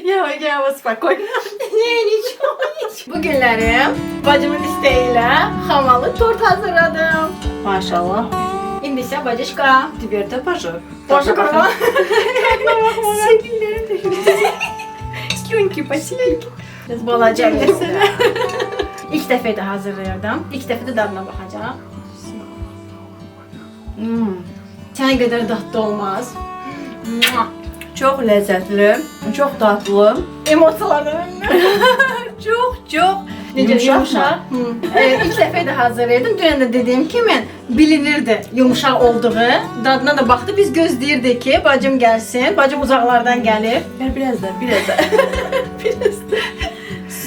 Я спокойно. Не, nичего. Bugünlerim bacımın isteğiyle hamalı tort hazırladım. Maşallah. İndi ise bacışka. Теперь de пожар. Boşa Слюнки, посильки. Biz balaca mesela. İlk dəfə də hazırlayırdım. İlk dəfə də dadına baxacağam. Sənə qədər dadlı olmaz. Çok lezzetli, çok tatlı. Emosiyalardan Çok yumuşaq. İlk dəfə də hazırlayırdım. Dünən də dediyim kimi bilinirdi yumuşaq olduğu. Dadına da baxdı. Biz gözləyirdik ki, bacım gəlsin. Bacım uzaqlardan gəlir. Ver biraz da. Biraz da.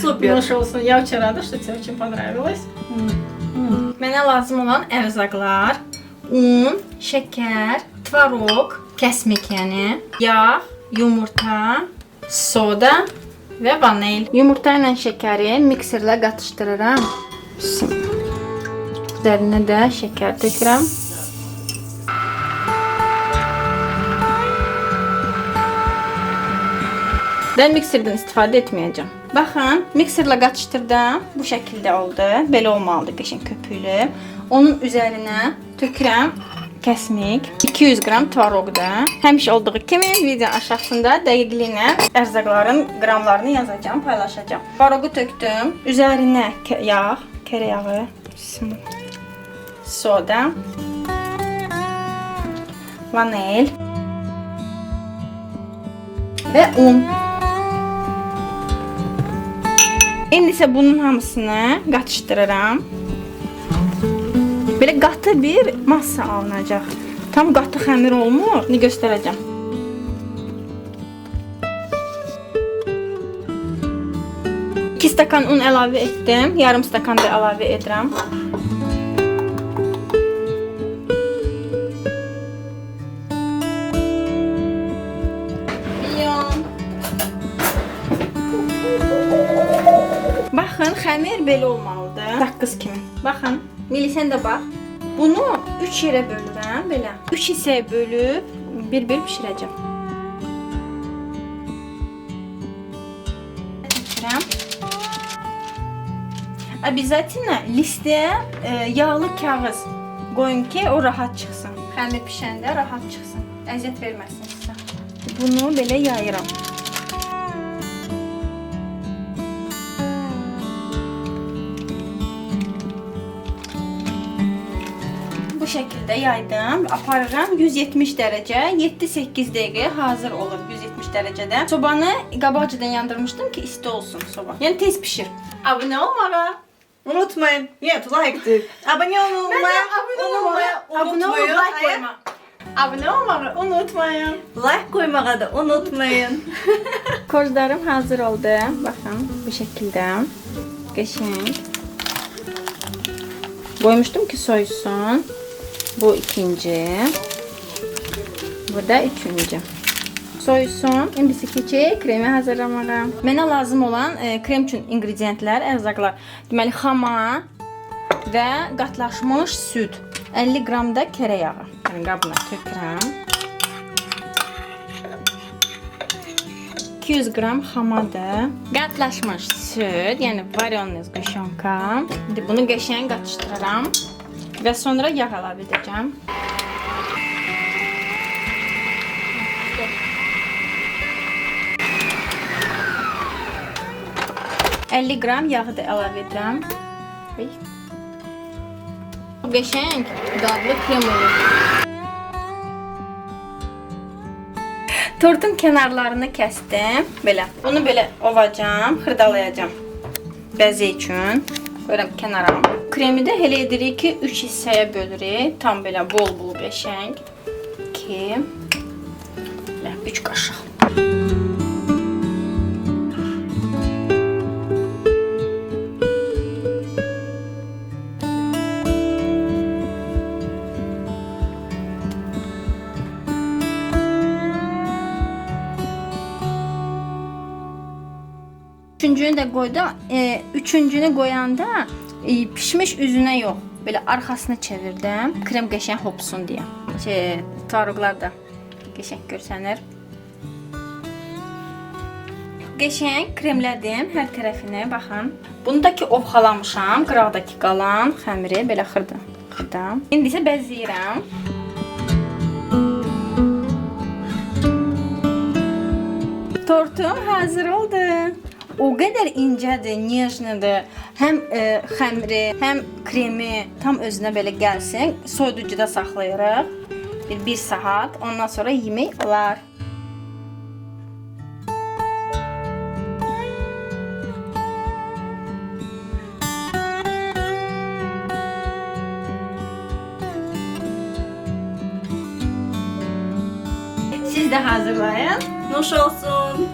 Super. Yumuşaq olsun. Я вчера рада, что тебе очень понравилось. Mənə lazım olan ərzaqlar: un, şəkər, tvaroq, kəsmik yəni, yağ, yumurta, soda və vanil. Yumurta ilə şəkəri mikserlə qatışdırıram. Üzərinə də şəkər tökürəm. Ben mikserdən istifadə etməyəcəm. Baxın, mikserlə qatışdırdım. Bu şəkildə oldu. Belə olmalıdır, qəşəng köpüklü. Onun üzərinə tökürəm kəsmik. 200 qram tvaroqda. Həmişə olduğu kimi video aşağısında dəqiqliklə ərzaqların qramlarını yazacağam, paylaşacağım. Tvaroqu tökdüm. Üzərinə yağ, kərə yağı, soda, vanil və un. İndi isə bunun hamısını qatışdırıram. Belə qatı bir massa alınacaq. Tam qatı xəmir olmur. İndi göstərəcəm. İki stakan un əlavə etdim. Yarım stakan da əlavə edirəm. Baxın, xəmir belə olmalıdır. Saqqız kimi. Baxın, Mili sən də bax. Bunu 3 yerə bölürəm, belə. 3 hissəyə bölüb bir-bir bişirəcəm. Обязательно listəyə yağlı kağız qoyun ki, o rahat çıxsın. Xəmir pişəndə rahat çıxsın. Əziyyət verməsin sizə. Bunu belə yayıram. Bu şəkildə yaydım, aparıram 170 dərəcə, 7-8 dəqiqə hazır olur 170 dərəcədə. Sobanı qabaqcadan yandırmışdım ki, isti olsun soba. Yəni tez pişir. Abunə olmağa Unutmayın. Нет, лайк. Abone olmayı unutmayın. Abunə olmağı unutmayın. Like koymağı da unutmayın. Kozlarım hazır oldu. Baxın, bu şəkildə. Qəşəng. Qoymuşdum ki, soysun. Bu ikinci. Bu da üçüncü. Soysun. İndisi keçək kremi hazırlamağa. Mənə lazım olan krem üçün ingrediyentlər, ərzaqlar. Deməli, xama və qatlaşmış süd. 50 qram da kərə yağı. Yəni, qabına tökürəm. 200 qram xamadır. Qatlaşmış süd, yəni varyonный squşonka. İndi bunu qəşəng qatışdırıram və sonra yağ əlavə edəcəm. $50 qram yağı da əlavə edirəm. Qəşəng dadlı krem olur. Tortun kənarlarını kəsdim. Belə. Bunu belə ovacam, xırdalayacam. Bəzək üçün. Qoyuram kənara. Kremi də elə edirik ki, 3 hissəyə bölürük. Tam belə bol-bol qəşəng. 2 3 qaşıq. Üçüncünü də qoydum. Üçüncünü qoyanda pişmiş üzünə yox, belə arxasını çevirdim. Krem qəşəng hopsun deyə. Tvaroqlar da qəşəng görsənir. Qəşəng kremlədim hər tərəfini, baxın. Bundakı ovxalamışam, qıraqdakı qalan xəmiri belə xırda. İndi isə bəzləyirəm. Tortum hazır oldu. O qədər incədir, nежныйdir. Həm xəmiri, həm kremi tam özünə belə gəlsin. Soyuducuda saxlayırıq. Bir saat. Ondan sonra yemək olar. Siz də hazırlayın. Nuş olsun.